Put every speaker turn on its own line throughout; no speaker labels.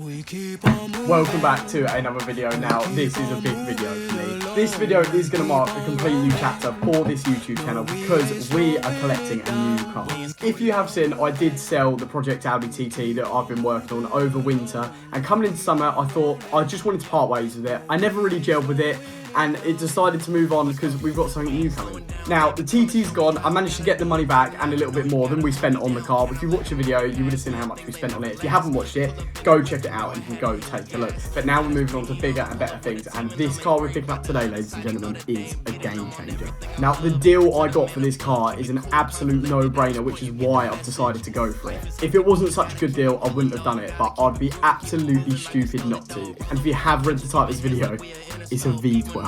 Welcome back to another video. Now this is a big video for me. This video is going to mark a complete new chapter for this YouTube channel because we are collecting a new car. If you have seen, I did sell the Project Audi TT that I've been working on over winter, and coming into summer I thought I just wanted to part ways with it. I never really gelled with it and it decided to move on because we've got something new coming. Now the TT's gone. I managed to get the money back and a little bit more than we spent on the car. If you watch the video you would have seen how much we spent on it. If you haven't watched it, go check it out and you can go take a look. But now we're moving on to bigger and better things, and this car we're picking up today, ladies and gentlemen, is a game changer. Now the deal I got for this car is an absolute no-brainer, which is why I've decided to go for it. If it wasn't such a good deal I wouldn't have done it, but I'd be absolutely stupid not to. And if you have read the title of this video, it's a V12.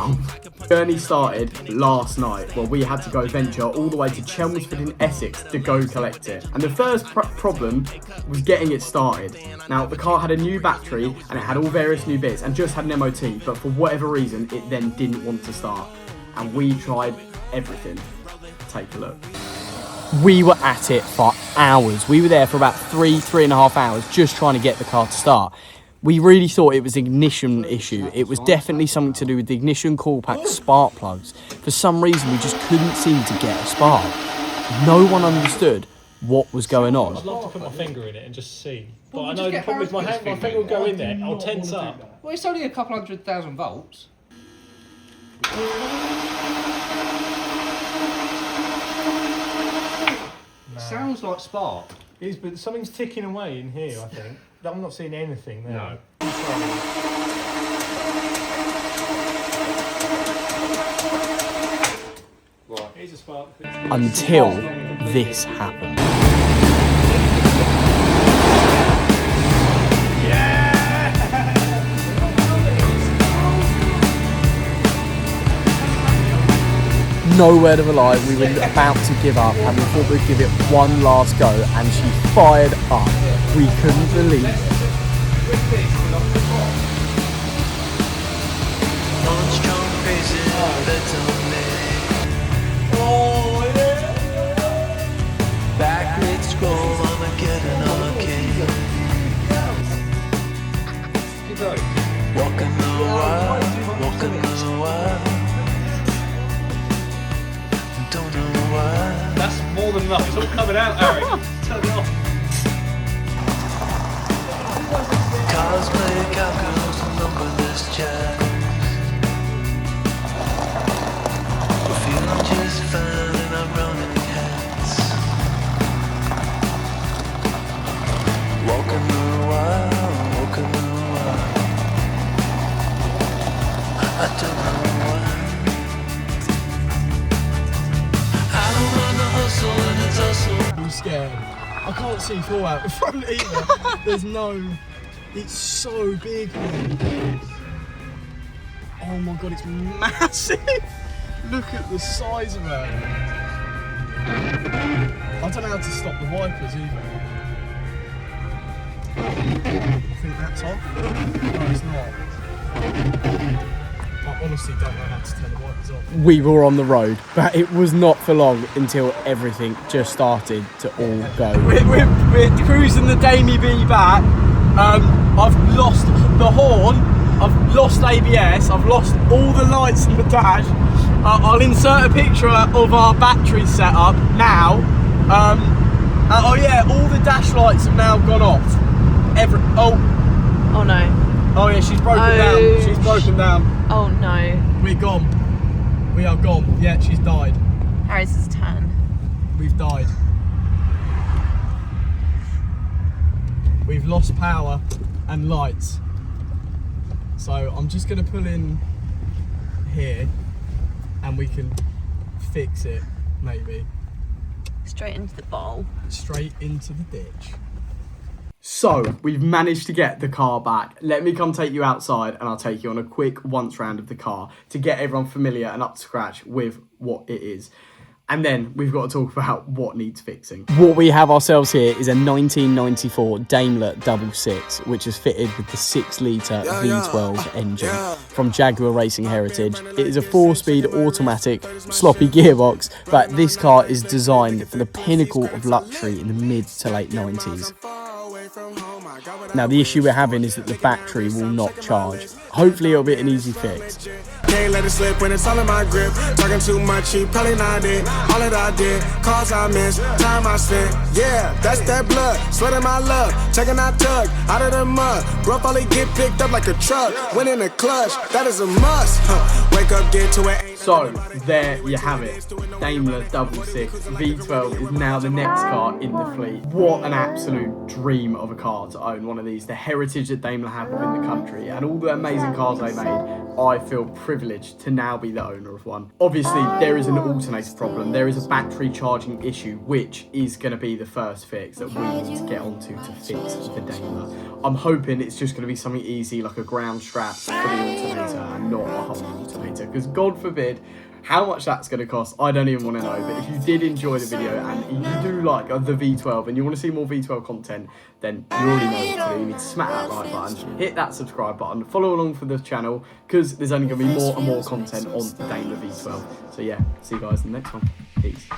Journey started last night. Well, we had to go venture all the way to Chelmsford in Essex to go collect it. And the first problem was getting it started. Now, the car had a new battery and it had all various new bits and just had an MOT, but for whatever reason, it then didn't want to start. And we tried everything. Take a look. We were at it for hours. We were there for about three and a half hours just trying to get the car to start. We really thought it was an ignition issue. It was definitely something to do with the ignition coil pack spark plugs. For some reason, we just couldn't seem to get a spark. No one understood what was going on.
I'd love to put my finger in it and just see. But I know the problem is my finger will go in there, I'll tense up.
Well, it's only a couple 100,000 volts.
No.
Sounds like spark.
It is, but something's ticking away in here, I think. I'm not seeing anything there.
No.
Right, here's a spark.
Until this happened. No word of a lie, we were about to give up and we thought we'd give it one last go, and she fired up. We couldn't believe it.
Oh yeah! Back let's go, I'ma get another king. Walking the world, walking the world. Don't know why.
That's more than enough. It's all coming out, Harry. Turn it off.
Cars play cowgirls and numberless jazz. We're feeling just fine in our running hats. Walking the wild, walking the wild. I don't know why.
I'm scared. I can't see fallout in front either. There's no... It's so big. Oh my god, it's massive. Look at the size of her. I don't know how to stop the wipers either. I think that's off. No, it's not. I honestly don't know how to turn the wipers off. We were on the road, but it was not for long until everything just started to all go. We're cruising the Damie B back. I've lost the horn, I've lost ABS, I've lost all the lights in the dash. I'll insert a picture of our battery setup now. Oh yeah, all the dash lights have now gone off. Oh no. Oh yeah, she's broken down. She's broken down.
Oh no.
We're gone. We are gone. Yeah, she's died.
Harry's is 10.
We've died. We've lost power and lights. So I'm just gonna pull in here and we can fix it, maybe.
Straight into the bowl.
Straight into the ditch. So, we've managed to get the car back. Let me come take you outside and I'll take you on a quick once round of the car to get everyone familiar and up to scratch with what it is. And then we've got to talk about what needs fixing. What we have ourselves here is a 1994 Daimler 66, which is fitted with the 6-litre V12 engine from Jaguar Racing Heritage. It is a 4-speed automatic sloppy gearbox, but this car is designed for the pinnacle of luxury in the mid to late 90s. Now the issue we're having is that the battery will not charge. Hopefully it'll be an easy fix.
Can't let it slip when it's all in my grip. Talking too much, he probably not it. All that I did, cause I missed, time I spent. Yeah, that's that blood, sweating my love. Checking out tug, out of the mud. Rough only get picked up like a truck. Went in the clutch, that is a must. Wake up, get to it.
So, there you have it. Daimler 66 V12 is now the next car in the fleet. What an absolute dream of a car to own one of these. The heritage that Daimler have within the country and all the amazing cars they made, I feel privileged to now be the owner of one. Obviously, there is an alternator problem. There is a battery charging issue, which is going to be the first fix that we need to get onto to fix the Daimler. I'm hoping it's just going to be something easy, like a ground strap for the alternator and not a whole alternator, because God forbid how much that's going to cost, I don't even want to know. But if you did enjoy the video and you do like the V12 and you want to see more V12 content, then you already know what to do. You need to smack that like button, hit that subscribe button, follow along for the channel, because there's only going to be more and more content on the Daimler V12. So yeah, see you guys in the next one. Peace.